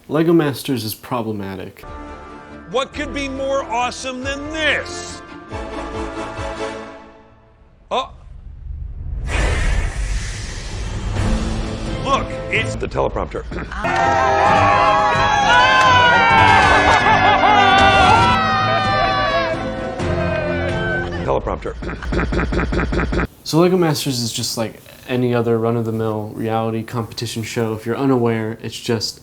LEGO Masters is problematic. What could be more awesome than this? Oh. Look, it's the teleprompter. Teleprompter. So LEGO Masters is just like any other run-of-the-mill reality competition show. If you're unaware, it's just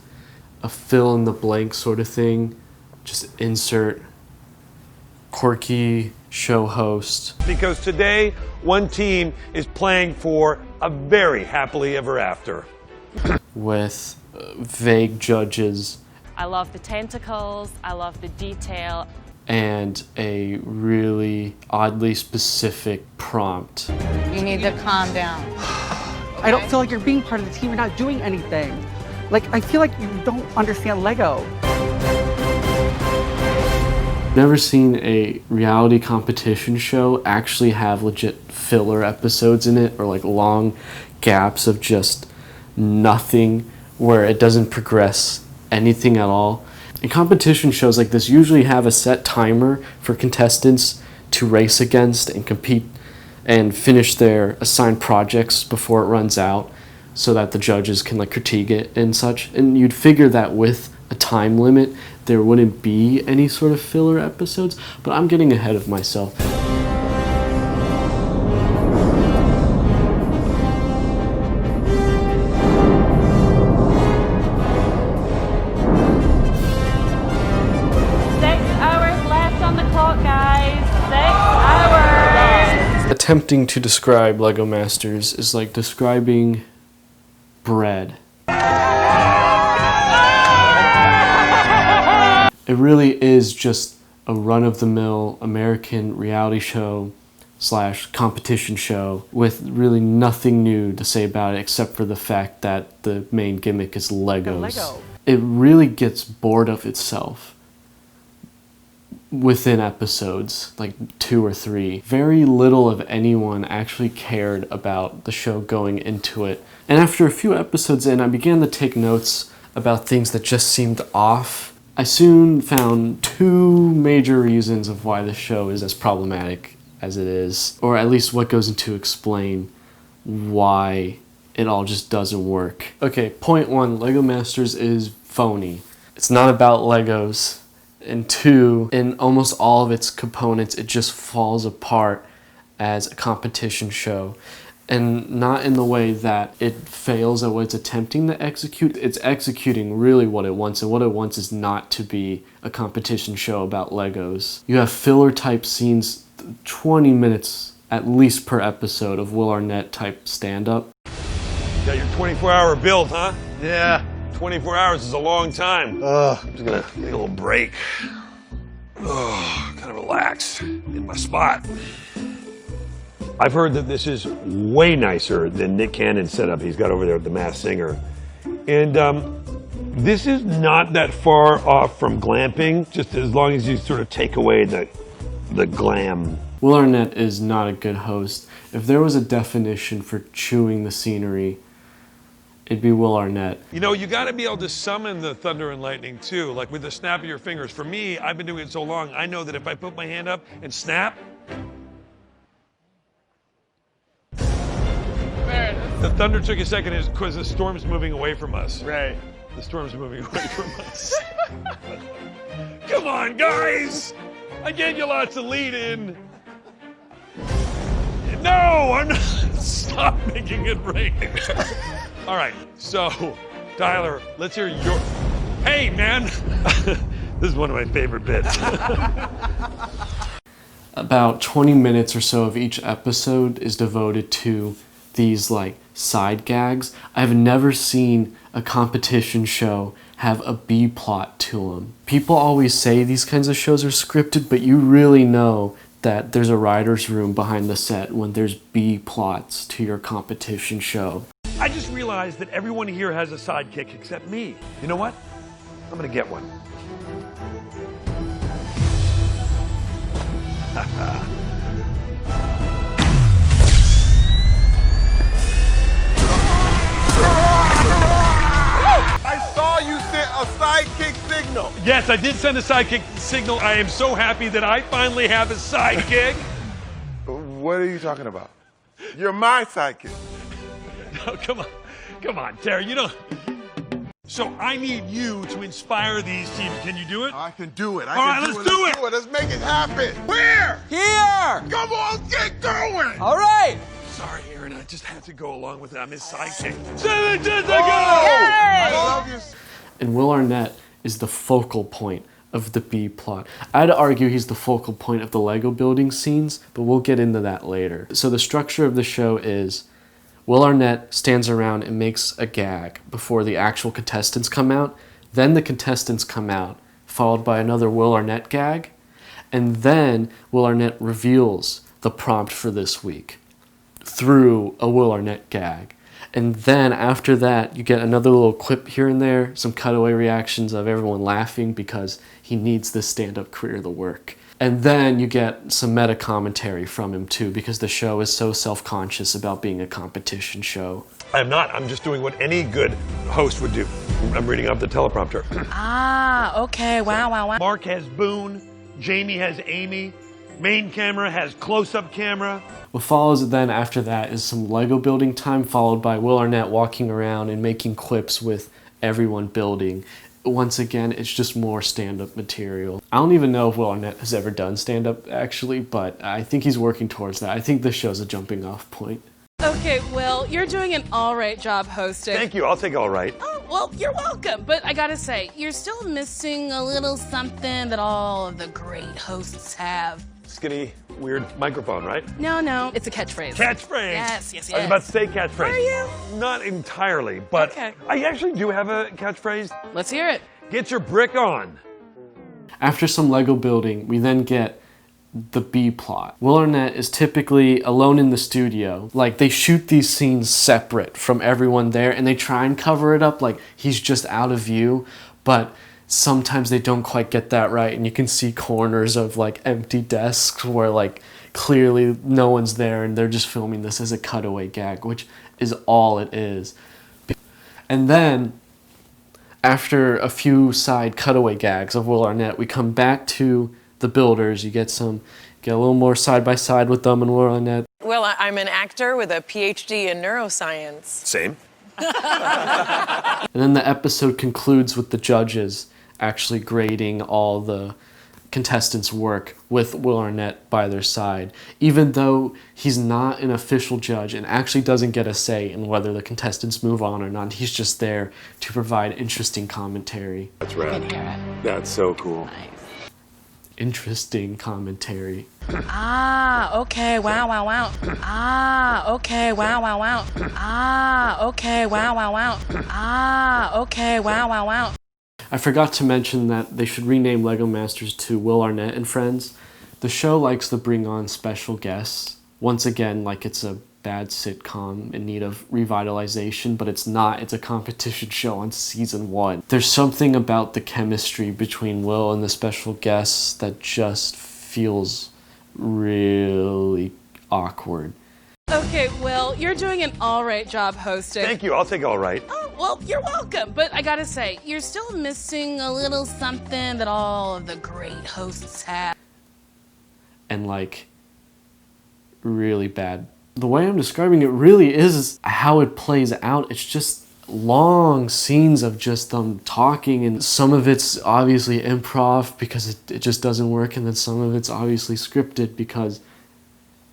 a fill-in-the-blank sort of thing. Just insert quirky show host. Because today, one team is playing for a very happily ever after. With vague judges. I love the tentacles, I love the detail. And a really oddly specific prompt. You need to calm down. I don't feel like you're being part of the team. You're not doing anything. Like, I feel like you don't understand Lego. Never seen a reality competition show actually have legit filler episodes in it, or like long gaps of just nothing where it doesn't progress anything at all. And competition shows like this usually have a set timer for contestants to race against and compete and finish their assigned projects before it runs out, so that the judges can like critique it and such. And you'd figure that with a time limit there wouldn't be any sort of filler episodes, but I'm getting ahead of myself. Attempting to describe LEGO Masters is like describing bread. It really is just a run-of-the-mill American reality show / competition show with really nothing new to say about it except for the fact that the main gimmick is Legos. Lego. It really gets bored of itself within episodes, like 2 or 3. Very little of anyone actually cared about the show going into it. And after a few episodes in, I began to take notes about things that just seemed off. I soon found 2 major reasons of why the show is as problematic as it is, or at least what goes into explain why it all just doesn't work. Okay, point 1, LEGO Masters is phony. It's not about Legos. And 2, in almost all of its components, it just falls apart as a competition show. And not in the way that it fails at what it's attempting to execute. It's executing really what it wants, and what it wants is not to be a competition show about Legos. You have filler type scenes, 20 minutes at least per episode of Will Arnett type stand-up. Got your 24-hour build, huh? Yeah. 24 hours is a long time. I'm just gonna take a little break. Kind of relax in my spot. I've heard that this is way nicer than Nick Cannon's setup he's got over there at The Masked Singer. And this is not that far off from glamping, just as long as you sort of take away the glam. Will Arnett is not a good host. If there was a definition for chewing the scenery, it'd be Will Arnett. You know, you gotta be able to summon the thunder and lightning too, like with the snap of your fingers. For me, I've been doing it so long, I know that if I put my hand up and snap, the thunder took a second because the storm's moving away from us. Right. The storm's moving away from us. Come on, guys! I gave you lots of lead in. No, I'm not. Stop making it rain. All right, so, Tyler, let's hear your... Hey, man! This is one of my favorite bits. About 20 minutes or so of each episode is devoted to these, like, side gags. I've never seen a competition show have a B-plot to them. People always say these kinds of shows are scripted, but you really know that there's a writer's room behind the set when there's B-plots to your competition show. I just realized that everyone here has a sidekick except me. You know what? I'm gonna get one. I saw a sidekick signal. Yes, I did send a sidekick signal. I am so happy that I finally have a sidekick. What are you talking about? You're my sidekick. Oh, come on, Terry. You don't. So I need you to inspire these teams. Can you do it? I can do it. All right, let's do it. Let's make it happen. Where? Here! Come on, get going. All right! Sorry, Aaron. I just had to go along with it. I'm his sidekick. 7 just to go. I love you. And Will Arnett is the focal point of the B plot. I'd argue he's the focal point of the Lego building scenes, but we'll get into that later. So the structure of the show is Will Arnett stands around and makes a gag before the actual contestants come out. Then the contestants come out, followed by another Will Arnett gag. And then Will Arnett reveals the prompt for this week through a Will Arnett gag. And then after that, you get another little clip here and there, some cutaway reactions of everyone laughing because he needs this stand-up career to work. And then you get some meta commentary from him too, because the show is so self-conscious about being a competition show. I'm not. I'm just doing what any good host would do. I'm reading off the teleprompter. Ah, okay. Wow. Mark has Boone. Jamie has Amy. Main camera has close-up camera. What follows then after that is some Lego building time, followed by Will Arnett walking around and making clips with everyone building. Once again, it's just more stand-up material. I don't even know if Will Arnett has ever done stand-up, actually, but I think he's working towards that. I think this show's a jumping-off point. Okay, Will, you're doing an all right job hosting. Thank you. I'll take all right. Oh, well, you're welcome. But I gotta say, you're still missing a little something that all of the great hosts have. Skinny, weird microphone, right? No, it's a catchphrase. Catchphrase. Yes. I was about to say catchphrase. Are you? Not entirely, but Okay. I actually do have a catchphrase. Let's hear it. Get your brick on. After some Lego building, we then get the B plot. Will Arnett is typically alone in the studio. Like, they shoot these scenes separate from everyone there, and they try and cover it up like he's just out of view, but sometimes they don't quite get that right, and you can see corners of like empty desks where like clearly no one's there and they're just filming this as a cutaway gag, which is all it is. And then after a few side cutaway gags of Will Arnett, we come back to the builders. You get a little more side by side with them and Will Arnett. Well, I'm an actor with a PhD in neuroscience. Same. And then the episode concludes with the judges actually grading all the contestants' work with Will Arnett by their side, even though he's not an official judge and actually doesn't get a say in whether the contestants move on or not. He's just there to provide interesting commentary. That's rad. That's so cool. Interesting commentary. Ah, okay. Wow. Ah, okay. Wow. Ah, okay. Wow. Ah, okay. Wow. I forgot to mention that they should rename Lego Masters to Will Arnett and Friends. The show likes to bring on special guests. Once again, like it's a bad sitcom in need of revitalization, but it's not. It's a competition show on season 1. There's something about the chemistry between Will and the special guests that just feels really awkward. Okay, Will, you're doing an all right job hosting. Thank you. I'll take all right. Oh, well, you're welcome. But I gotta say, you're still missing a little something that all of the great hosts have. And like really bad. The way I'm describing it really is how it plays out. It's just long scenes of just them talking, and some of it's obviously improv because it just doesn't work, and then some of it's obviously scripted because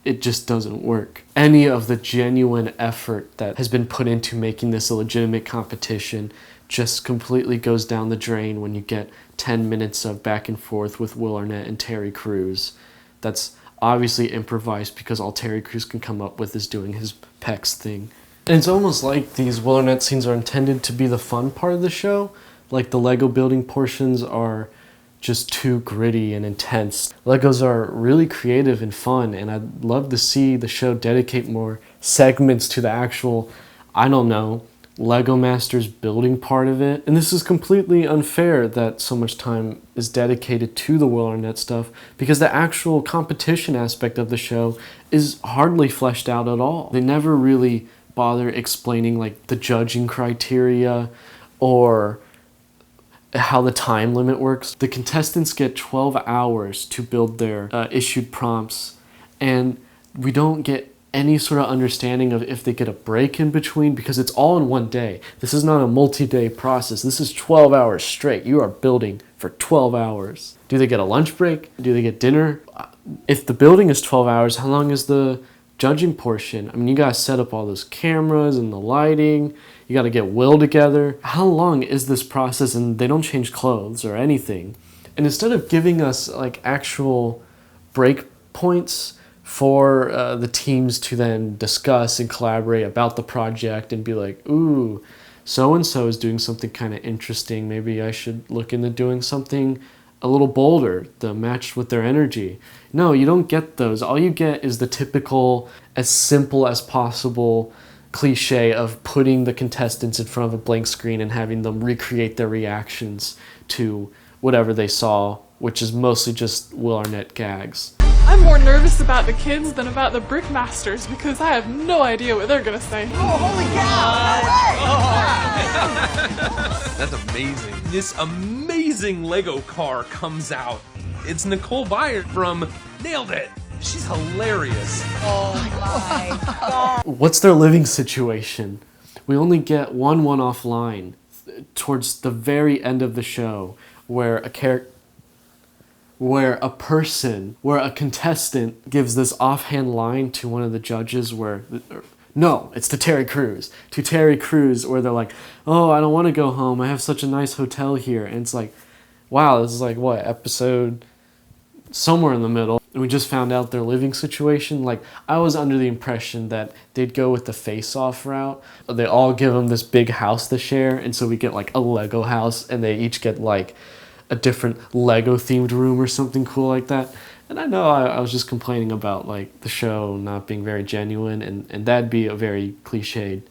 it just doesn't work. Any of the genuine effort that has been put into making this a legitimate competition just completely goes down the drain when you get 10 minutes of back and forth with Will Arnett and Terry Crews. That's obviously improvised because all Terry Crews can come up with is doing his pecs thing. And it's almost like these Will Arnett scenes are intended to be the fun part of the show. Like the Lego building portions are just too gritty and intense. Legos are really creative and fun, and I'd love to see the show dedicate more segments to the actual, I don't know, Lego Masters building part of it. And this is completely unfair that so much time is dedicated to the Will Arnett stuff, because the actual competition aspect of the show is hardly fleshed out at all. They never really bother explaining like the judging criteria or how the time limit works. The contestants get 12 hours to build their issued prompts, and we don't get any sort of understanding of if they get a break in between, because it's all in one day. This is not a multi-day process. This is 12 hours straight. You are building for 12 hours. Do they get a lunch break? Do they get dinner? If the building is 12 hours, how long is the judging portion? I mean, you gotta set up all those cameras and the lighting. You gotta get Will together. How long is this process? And they don't change clothes or anything. And instead of giving us like actual break points for the teams to then discuss and collaborate about the project and be like, ooh, so-and-so is doing something kind of interesting. Maybe I should look into doing something a little bolder to match with their energy. No, you don't get those. All you get is the typical, as simple as possible cliche of putting the contestants in front of a blank screen and having them recreate their reactions to whatever they saw, which is mostly just Will Arnett gags. I'm more nervous about the kids than about the Brickmasters because I have no idea what they're gonna say. That's amazing. This amazing Lego car comes out. It's Nicole Byer from Nailed It. She's hilarious. Oh my God. What's their living situation? We only get one one-off line towards the very end of the show where a contestant gives this offhand line to one of the judges no, it's to Terry Crews. To Terry Crews, where they're like, oh, I don't want to go home. I have such a nice hotel here. And it's like, wow, this is like, what, episode somewhere in the middle. And we just found out their living situation. Like, I was under the impression that they'd go with the face-off route. They all give them this big house to share. And so we get like a Lego house, and they each get like a different Lego-themed room or something cool like that. And I know I was just complaining about like the show not being very genuine, and that'd be a very cliched,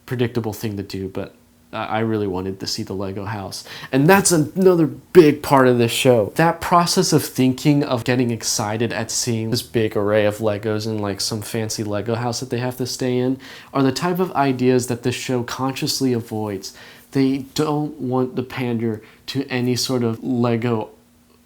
predictable thing to do, but I really wanted to see the Lego house. And that's another big part of this show. That process of thinking, of getting excited at seeing this big array of Legos and like some fancy Lego house that they have to stay in, are the type of ideas that this show consciously avoids. They don't want to pander to any sort of Lego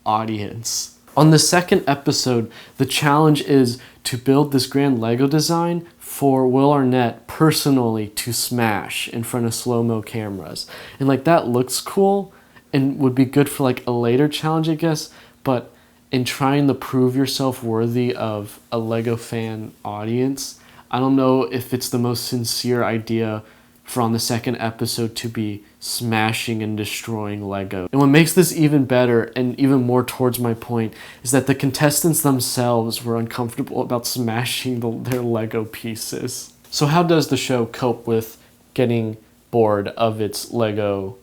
audience. On the second episode, the challenge is to build this grand Lego design for Will Arnett personally to smash in front of slow-mo cameras. And like, that looks cool and would be good for like a later challenge, I guess, but in trying to prove yourself worthy of a Lego fan audience, I don't know if it's the most sincere idea for on the second episode to be smashing and destroying Lego. And what makes this even better, and even more towards my point, is that the contestants themselves were uncomfortable about smashing their Lego pieces. So how does the show cope with getting bored of its Lego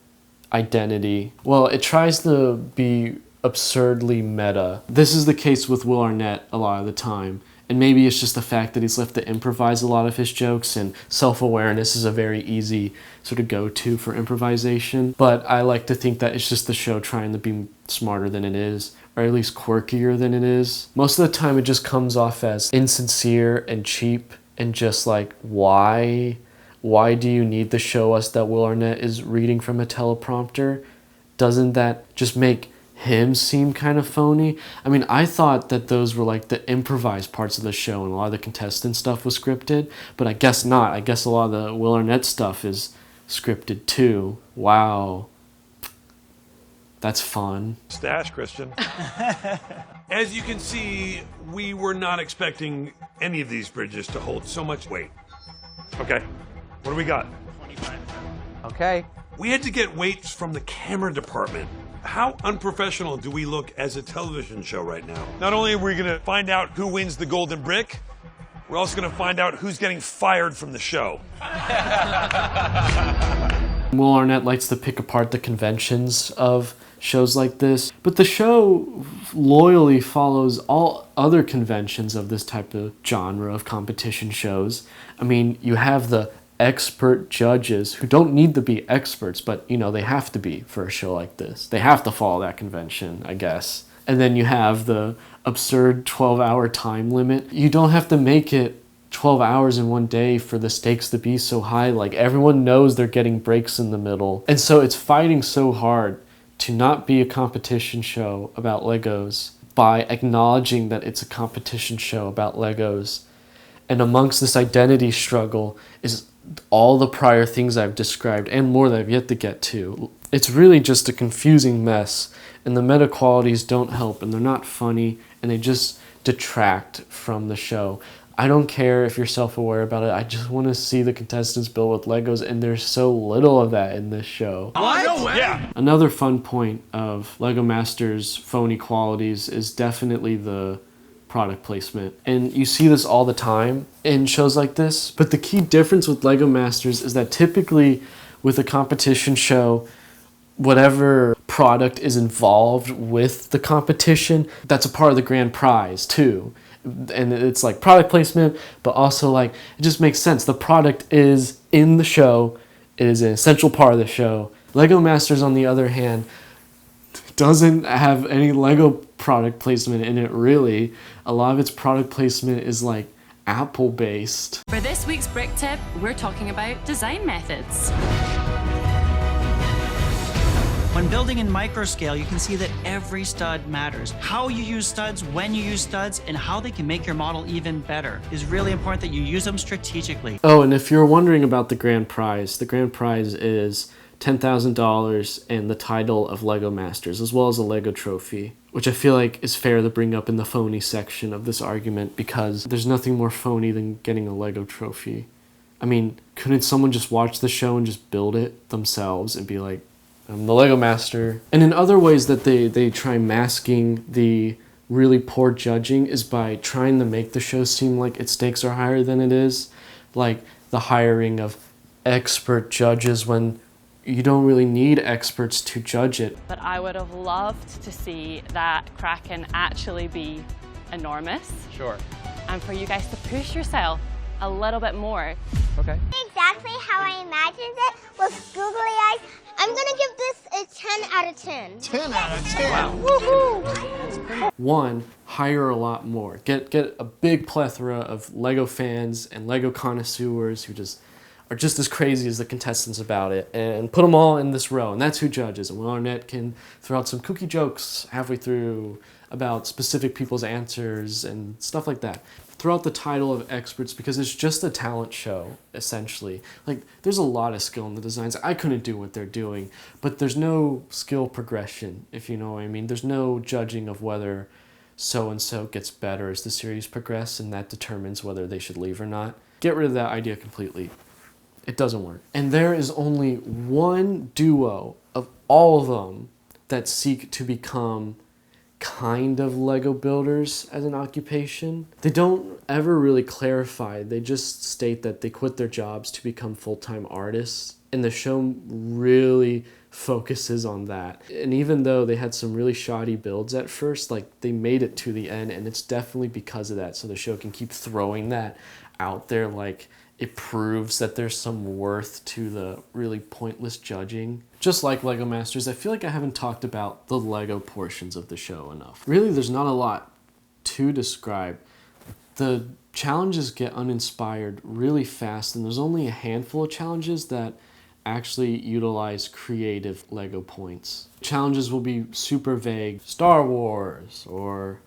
identity? Well, it tries to be absurdly meta. This is the case with Will Arnett a lot of the time. And maybe it's just the fact that he's left to improvise a lot of his jokes, and self-awareness is a very easy sort of go-to for improvisation. But I like to think that it's just the show trying to be smarter than it is, or at least quirkier than it is. Most of the time it just comes off as insincere and cheap, and just like, why do you need to show us that Will Arnett is reading from a teleprompter? Doesn't that just make him seem kind of phony? I mean, I thought that those were like the improvised parts of the show, and a lot of the contestant stuff was scripted, but I guess not. I guess a lot of the Will Arnett stuff is scripted too. Wow. That's fun. Stash, Christian. As you can see, we were not expecting any of these bridges to hold so much weight. Okay, what do we got? 25. Okay. We had to get weights from the camera department. How unprofessional do we look as a television show right now? Not only are we going to find out who wins the golden brick, we're also going to find out who's getting fired from the show. Will Arnett likes to pick apart the conventions of shows like this, but the show loyally follows all other conventions of this type of genre of competition shows. I mean, you have the expert judges who don't need to be experts, but you know, they have to be for a show like this. They have to follow that convention, I guess. And then you have the absurd 12-hour time limit. You don't have to make it 12 hours in one day for the stakes to be so high. Like, everyone knows they're getting breaks in the middle. And so it's fighting so hard to not be a competition show about Legos by acknowledging that it's a competition show about Legos. And amongst this identity struggle is all the prior things I've described and more that I've yet to get to. It's really just a confusing mess, and the meta qualities don't help, and they're not funny, and they just detract from the show. I don't care if you're self-aware about it. I just want to see the contestants build with Legos, and there's so little of that in this show. What? No way. Yeah. Another fun point of LEGO Masters' phony qualities is definitely the product placement. And you see this all the time in shows like this. But the key difference with LEGO Masters is that typically with a competition show, whatever product is involved with the competition, that's a part of the grand prize too. And it's like product placement, but also like it just makes sense. The product is in the show, it is an essential part of the show. LEGO Masters, on the other hand, doesn't have any Lego product placement in it really. A lot of its product placement is like Apple based. For this week's Brick Tip, we're talking about design methods. When building in microscale, you can see that every stud matters. How you use studs, when you use studs, and how they can make your model even better is really important that you use them strategically. Oh, and if you're wondering about the grand prize is $10,000 and the title of LEGO Masters, as well as a LEGO trophy, which I feel like is fair to bring up in the phony section of this argument, because there's nothing more phony than getting a LEGO trophy. I mean, couldn't someone just watch the show and just build it themselves and be like, I'm the LEGO Master? And in other ways that they try masking the really poor judging is by trying to make the show seem like its stakes are higher than it is. Like the hiring of expert judges when you don't really need experts to judge it. But I would have loved to see that Kraken actually be enormous. Sure. And for you guys to push yourself a little bit more. Okay. Exactly how I imagined it with googly eyes. I'm gonna give this a 10 out of 10. 10 out of 10. Wow. Woohoo! One, hire a lot more. Get a big plethora of LEGO fans and LEGO connoisseurs who just are just as crazy as the contestants about it, and put them all in this row, and that's who judges. And Will Arnett can throw out some kooky jokes halfway through about specific people's answers and stuff like that. Throw out the title of experts because it's just a talent show, essentially. Like, there's a lot of skill in the designs. I couldn't do what they're doing, but there's no skill progression, if you know what I mean. There's no judging of whether so-and-so gets better as the series progresses, and that determines whether they should leave or not. Get rid of that idea completely. It doesn't work. And there is only one duo of all of them that seek to become kind of Lego builders as an occupation. They don't ever really clarify. They just state that they quit their jobs to become full-time artists. And the show really focuses on that. And even though they had some really shoddy builds at first, like, they made it to the end, and it's definitely because of that. So the show can keep throwing that out there, like it proves that there's some worth to the really pointless judging. Just like LEGO Masters, I feel like I haven't talked about the LEGO portions of the show enough. Really, there's not a lot to describe. The challenges get uninspired really fast, and there's only a handful of challenges that actually utilize creative LEGO points. Challenges will be super vague. Star Wars or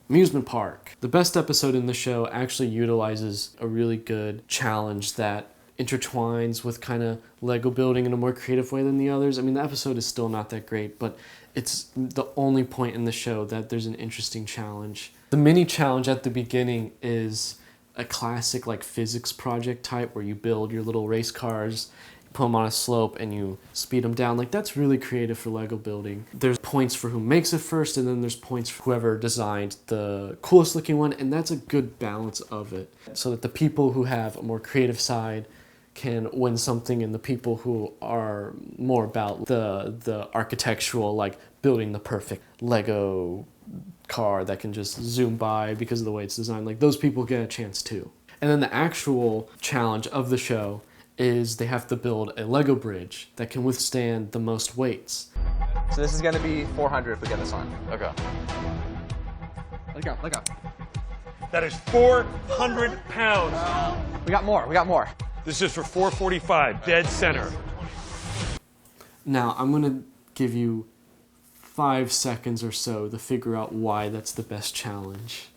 amusement park. The best episode in the show actually utilizes a really good challenge that intertwines with kind of Lego building in a more creative way than the others. I mean, the episode is still not that great, but it's the only point in the show that there's an interesting challenge. The mini challenge at the beginning is a classic like physics project type where you build your little race cars, put them on a slope, and you speed them down. Like, that's really creative for Lego building. There's points for who makes it first, and then there's points for whoever designed the coolest looking one, and that's a good balance of it. So that the people who have a more creative side can win something, and the people who are more about the architectural, like building the perfect Lego car that can just zoom by because of the way it's designed, like those people get a chance too. And then the actual challenge of the show is they have to build a Lego bridge that can withstand the most weights. So this is going to be 400 if we get this on. Okay. Let go, let go. That is 400 pounds. We got more. This is for 445, dead center. Now, I'm going to give you 5 seconds or so to figure out why that's the best challenge.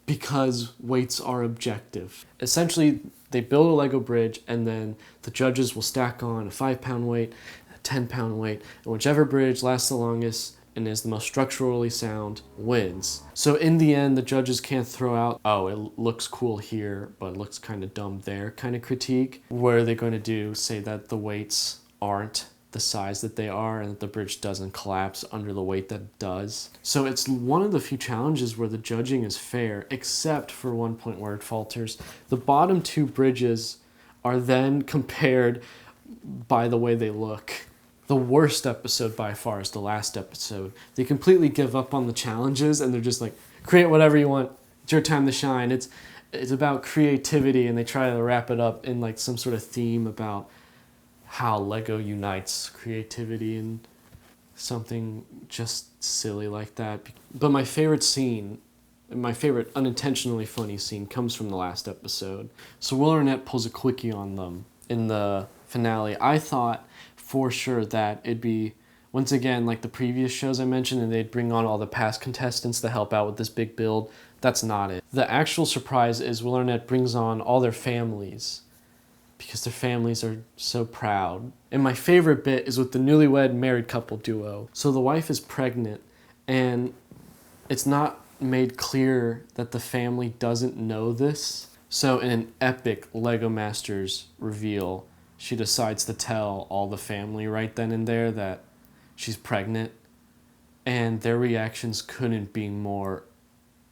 Because weights are objective. Essentially, they build a Lego bridge and then the judges will stack on a 5-pound weight, a 10-pound weight, and whichever bridge lasts the longest and is the most structurally sound wins. So in the end, the judges can't throw out, oh, it looks cool here, but it looks kind of dumb there kind of critique. What are they going to do? Say that the weights aren't the size that they are and that the bridge doesn't collapse under the weight that it does. So it's one of the few challenges where the judging is fair, except for one point where it falters. The bottom 2 bridges are then compared by the way they look. The worst episode by far is the last episode. They completely give up on the challenges and they're just like, create whatever you want. It's your time to shine. It's about creativity, and they try to wrap it up in like some sort of theme about how Lego unites creativity and something just silly like that. But my favorite scene, my favorite unintentionally funny scene, comes from the last episode. So Will Arnett pulls a quickie on them in the finale. I thought for sure that it'd be, once again, like the previous shows I mentioned, and they'd bring on all the past contestants to help out with this big build. That's not it. The actual surprise is Will Arnett brings on all their families, because their families are so proud. And my favorite bit is with the newlywed married couple duo. So the wife is pregnant, and it's not made clear that the family doesn't know this. So in an epic Lego Masters reveal, she decides to tell all the family right then and there that she's pregnant, and their reactions couldn't be more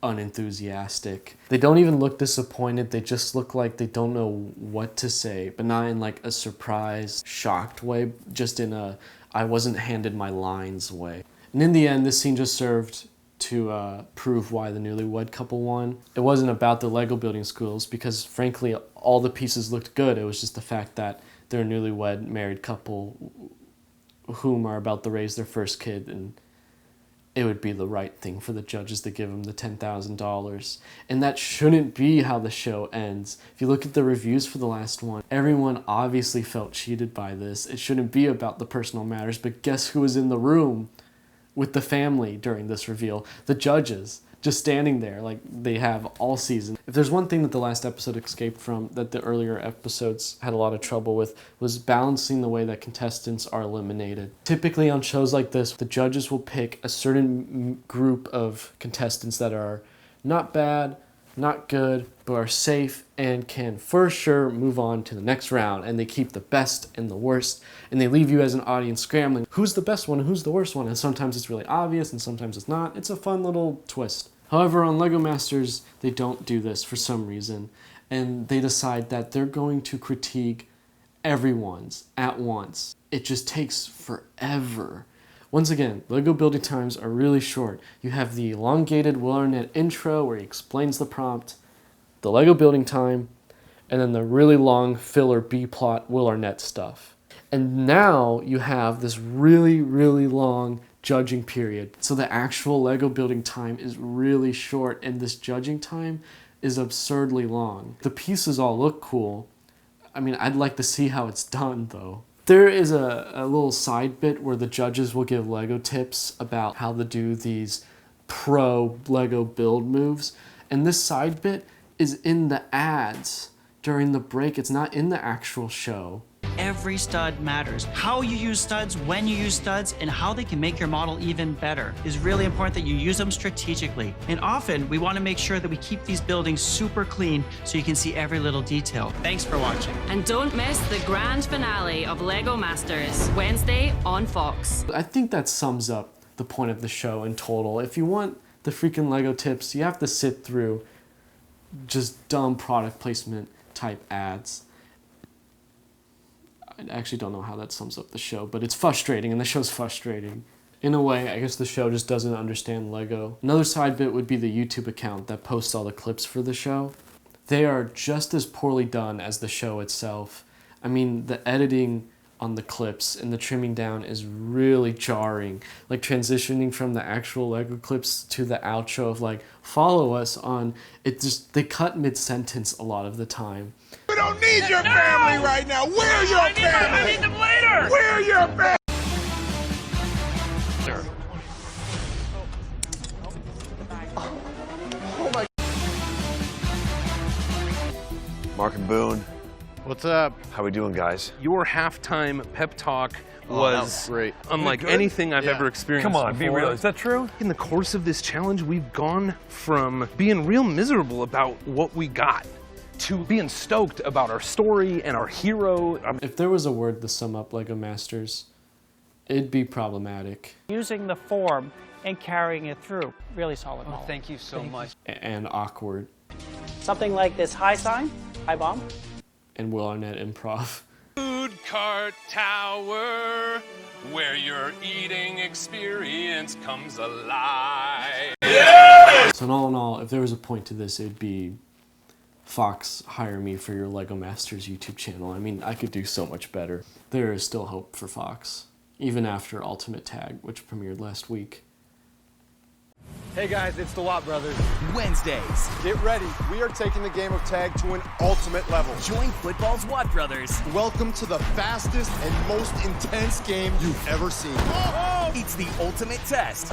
unenthusiastic. They don't even look disappointed, they just look like they don't know what to say, but not in like a surprised, shocked way, just in a I wasn't handed my lines way. And in the end, this scene just served to prove why the newlywed couple won. It wasn't about the Lego building skills, because frankly all the pieces looked good. It was just the fact that they're a newlywed married couple whom are about to raise their first kid, and it would be the right thing for the judges to give them the $10,000. And that shouldn't be how the show ends. If you look at the reviews for the last one, everyone obviously felt cheated by this. It shouldn't be about the personal matters, but guess who was in the room with the family during this reveal? The judges, just standing there like they have all season. If there's one thing that the last episode escaped from that the earlier episodes had a lot of trouble with, was balancing the way that contestants are eliminated. Typically on shows like this, the judges will pick a certain group of contestants that are not bad, not good, but are safe and can for sure move on to the next round, and they keep the best and the worst, and they leave you as an audience scrambling. Who's the best one and who's the worst one? And sometimes it's really obvious and sometimes it's not. It's a fun little twist. However, on Lego Masters, they don't do this for some reason, and they decide that they're going to critique everyone's at once. It just takes forever. Once again, Lego building times are really short. You have the elongated Will Arnett intro where he explains the prompt, the Lego building time, and then the really long filler B-plot Will Arnett stuff. And now you have this really, really long judging period. So the actual Lego building time is really short, and this judging time is absurdly long. The pieces all look cool. I mean, I'd like to see how it's done though. There is a little side bit where the judges will give Lego tips about how to do these pro Lego build moves. And this side bit is in the ads during the break. It's not in the actual show. Every stud matters. How you use studs, when you use studs, and how they can make your model even better is really important that you use them strategically. And often we want to make sure that we keep these buildings super clean so you can see every little detail. Thanks for watching. And don't miss the grand finale of Lego Masters, Wednesday on Fox. I think that sums up the point of the show in total. If you want the freaking Lego tips, you have to sit through just dumb product placement type ads. I actually don't know how that sums up the show, but it's frustrating, and the show's frustrating. In a way, I guess the show just doesn't understand Lego. Another side bit would be the YouTube account that posts all the clips for the show. They are just as poorly done as the show itself. I mean, the editing on the clips, and the trimming down is really jarring. Like transitioning from the actual Lego clips to the outro of like, follow us on, it just, they cut mid-sentence a lot of the time. We don't need your family right now. We're your family. I need them later. We're your family. Oh my. Mark and Boone. What's up? How we doing, guys? Your halftime pep talk was great. unlike anything I've ever experienced Come on, be before. real. Is that true? In the course of this challenge, we've gone from being real miserable about what we got to being stoked about our story and our hero. If there was a word to sum up Lego Masters, it'd be problematic. Using the form and carrying it through. Really solid model. Thank you so much. And awkward. Something like this high sign, high bomb. And Will Arnett improv. Food cart tower, where your eating experience comes alive. So in all, if there was a point to this, it'd be Fox, hire me for your Lego Masters YouTube channel. I mean, I could do so much better. There is still hope for Fox, even after Ultimate Tag, which premiered last week. Hey guys, it's the Watt Brothers. Wednesdays. Get ready. We are taking the game of tag to an ultimate level. Join football's Watt Brothers. Welcome to the fastest and most intense game you've ever seen. It's the ultimate test.